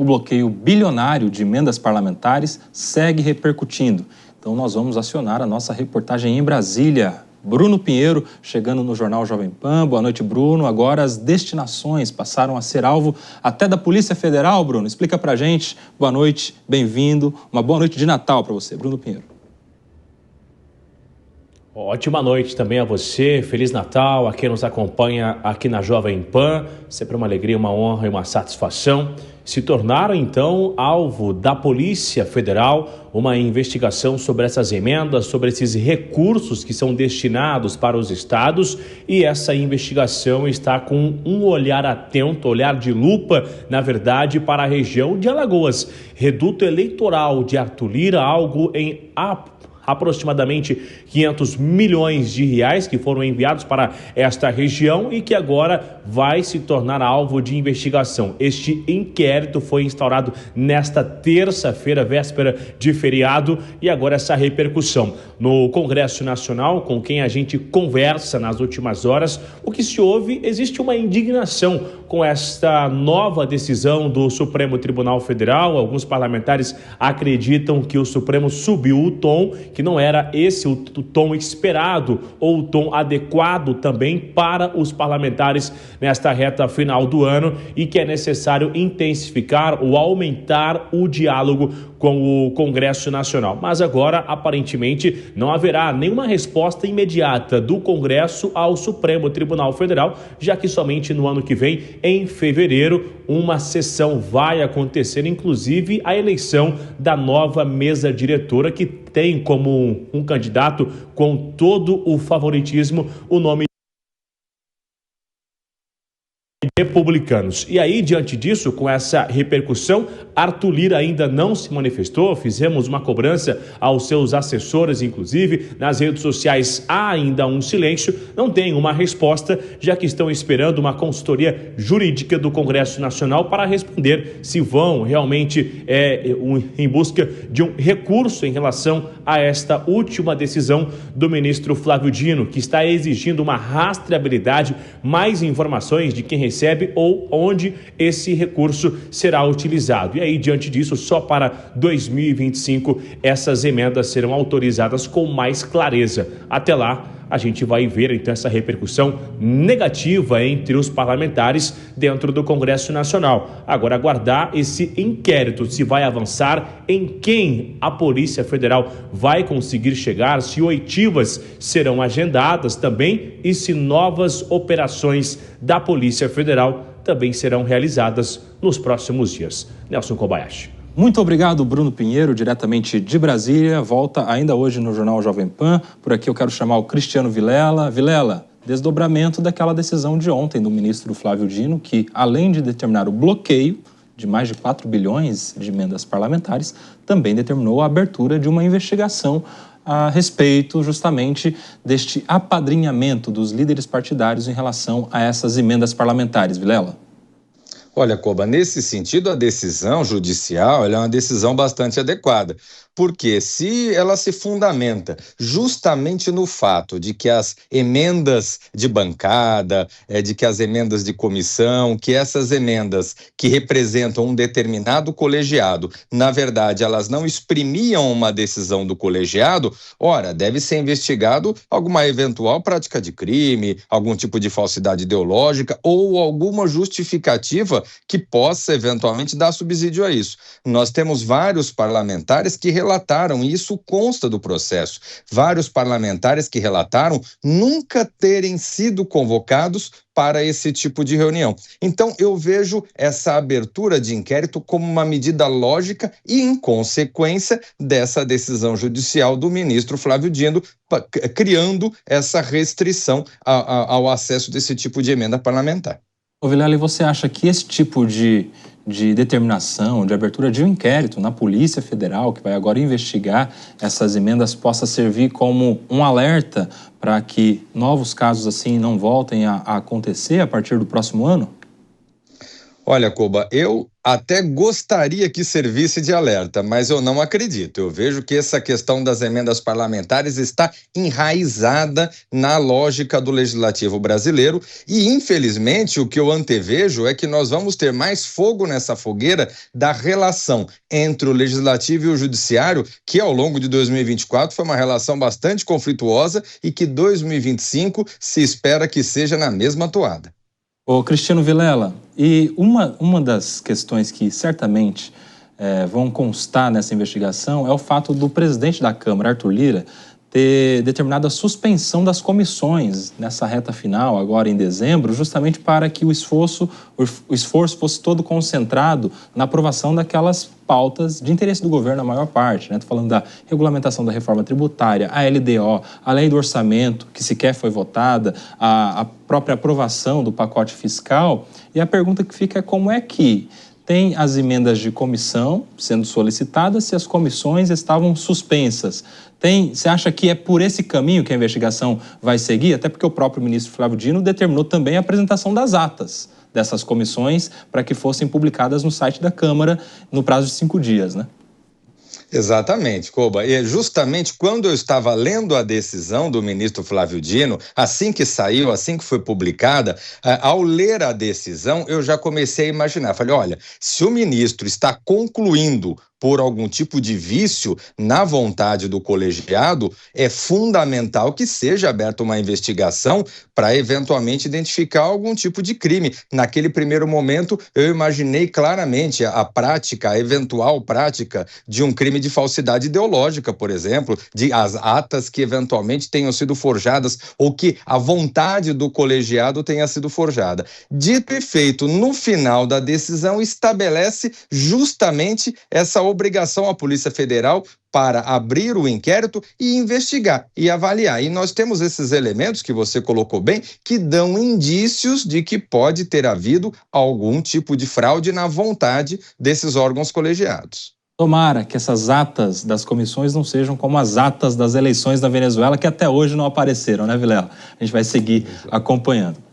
o bloqueio bilionário de emendas parlamentares segue repercutindo. Então nós vamos acionar a nossa reportagem em Brasília. Bruno Pinheiro, chegando no Jornal Jovem Pan. Boa noite, Bruno. Agora as destinações passaram a ser alvo até da Polícia Federal, Bruno. Explica pra gente. Boa noite, bem-vindo. Uma boa noite de Natal para você, Bruno Pinheiro. Ótima noite também a você, Feliz Natal, a quem nos acompanha aqui na Jovem Pan, sempre uma alegria, uma honra e uma satisfação. Se tornaram então alvo da Polícia Federal uma investigação sobre essas emendas, sobre esses recursos que são destinados para os estados, e essa investigação está com um olhar atento, olhar de lupa, na verdade, para a região de Alagoas. Reduto eleitoral de Arthur Lira, algo em aproximadamente 500 milhões de reais que foram enviados para esta região e que agora vai se tornar alvo de investigação. Este inquérito foi instaurado nesta terça-feira, véspera de feriado, e agora essa repercussão. No Congresso Nacional, com quem a gente conversa nas últimas horas, o que se ouve, existe uma indignação com esta nova decisão do Supremo Tribunal Federal. Alguns parlamentares acreditam que o Supremo subiu o tom, que não era esse o tom esperado ou o tom adequado também para os parlamentares nesta reta final do ano, e que é necessário intensificar ou aumentar o diálogo com o Congresso Nacional. Mas agora, aparentemente, não haverá nenhuma resposta imediata do Congresso ao Supremo Tribunal Federal, já que somente no ano que vem, em fevereiro, uma sessão vai acontecer, inclusive a eleição da nova mesa diretora, que tem como um candidato com todo o favoritismo o nome republicanos. E aí, diante disso, com essa repercussão, Arthur Lira ainda não se manifestou. Fizemos uma cobrança aos seus assessores, inclusive nas redes sociais há ainda um silêncio, não tem uma resposta, já que estão esperando uma consultoria jurídica do Congresso Nacional para responder se vão realmente em busca de um recurso em relação a esta última decisão do ministro Flávio Dino, que está exigindo uma rastreabilidade, mais informações de quem recebe ou onde esse recurso será utilizado. E aí, diante disso, só para 2025 essas emendas serão autorizadas com mais clareza. Até lá, a gente vai ver então essa repercussão negativa entre os parlamentares dentro do Congresso Nacional. Agora, aguardar esse inquérito, se vai avançar, em quem a Polícia Federal vai conseguir chegar, se oitivas serão agendadas também e se novas operações da Polícia Federal também serão realizadas nos próximos dias. Nelson Kobayashi. Muito obrigado, Bruno Pinheiro, diretamente de Brasília. Volta ainda hoje no Jornal Jovem Pan. Por aqui eu quero chamar o Cristiano Vilela. Vilela, desdobramento daquela decisão de ontem do ministro Flávio Dino, que, além de determinar o bloqueio de mais de 4 bilhões de emendas parlamentares, também determinou a abertura de uma investigação a respeito justamente deste apadrinhamento dos líderes partidários em relação a essas emendas parlamentares. Vilela. Olha, Koba, nesse sentido, a decisão judicial ela é uma decisão bastante adequada, porque se ela se fundamenta justamente no fato de que as emendas de bancada, de que as emendas de comissão, que essas emendas que representam um determinado colegiado, na verdade, elas não exprimiam uma decisão do colegiado, ora, deve ser investigado alguma eventual prática de crime, algum tipo de falsidade ideológica ou alguma justificativa que possa eventualmente dar subsídio a isso. Nós temos vários parlamentares que relataram, e isso consta do processo, vários parlamentares que relataram nunca terem sido convocados para esse tipo de reunião. Então, eu vejo essa abertura de inquérito como uma medida lógica e em consequência dessa decisão judicial do ministro Flávio Dino, criando essa restrição ao acesso desse tipo de emenda parlamentar. Ô Vilela, e você acha que esse tipo de determinação, de abertura de um inquérito na Polícia Federal, que vai agora investigar essas emendas, possa servir como um alerta para que novos casos assim não voltem a acontecer a partir do próximo ano? Olha, Koba, eu Até gostaria que servisse de alerta, mas eu não acredito. Eu vejo que essa questão das emendas parlamentares está enraizada na lógica do legislativo brasileiro e, infelizmente, o que eu antevejo é que nós vamos ter mais fogo nessa fogueira da relação entre o legislativo e o judiciário, que ao longo de 2024 foi uma relação bastante conflituosa e que 2025 se espera que seja na mesma toada. Ô, Cristiano Vilela, e uma das questões que certamente vão constar nessa investigação é o fato do presidente da Câmara, Arthur Lira, ter determinado a suspensão das comissões nessa reta final, agora em dezembro, justamente para que o esforço fosse todo concentrado na aprovação daquelas pautas de interesse do governo, a maior parte, né? Estou falando da regulamentação da reforma tributária, a LDO, a lei do orçamento, que sequer foi votada, a própria aprovação do pacote fiscal. E a pergunta que fica é como é que tem as emendas de comissão sendo solicitadas se as comissões estavam suspensas. Você acha que é por esse caminho que a investigação vai seguir? Até porque o próprio ministro Flávio Dino determinou também a apresentação das atas dessas comissões para que fossem publicadas no site da Câmara no prazo de 5 dias, né? Exatamente, Koba. E justamente quando eu estava lendo a decisão do ministro Flávio Dino, assim que saiu, assim que foi publicada, ao ler a decisão, eu já comecei a imaginar. Falei, olha, se o ministro está concluindo por algum tipo de vício na vontade do colegiado, é fundamental que seja aberta uma investigação para eventualmente identificar algum tipo de crime. Naquele primeiro momento, eu imaginei claramente a eventual prática de um crime de falsidade ideológica, por exemplo, de as atas que eventualmente tenham sido forjadas ou que a vontade do colegiado tenha sido forjada. Dito e feito, no final da decisão estabelece justamente essa obrigação à Polícia Federal para abrir o inquérito e investigar e avaliar. E nós temos esses elementos que você colocou bem, que dão indícios de que pode ter havido algum tipo de fraude na vontade desses órgãos colegiados. Tomara que essas atas das comissões não sejam como as atas das eleições da Venezuela, que até hoje não apareceram, né, Vilela? A gente vai seguir acompanhando.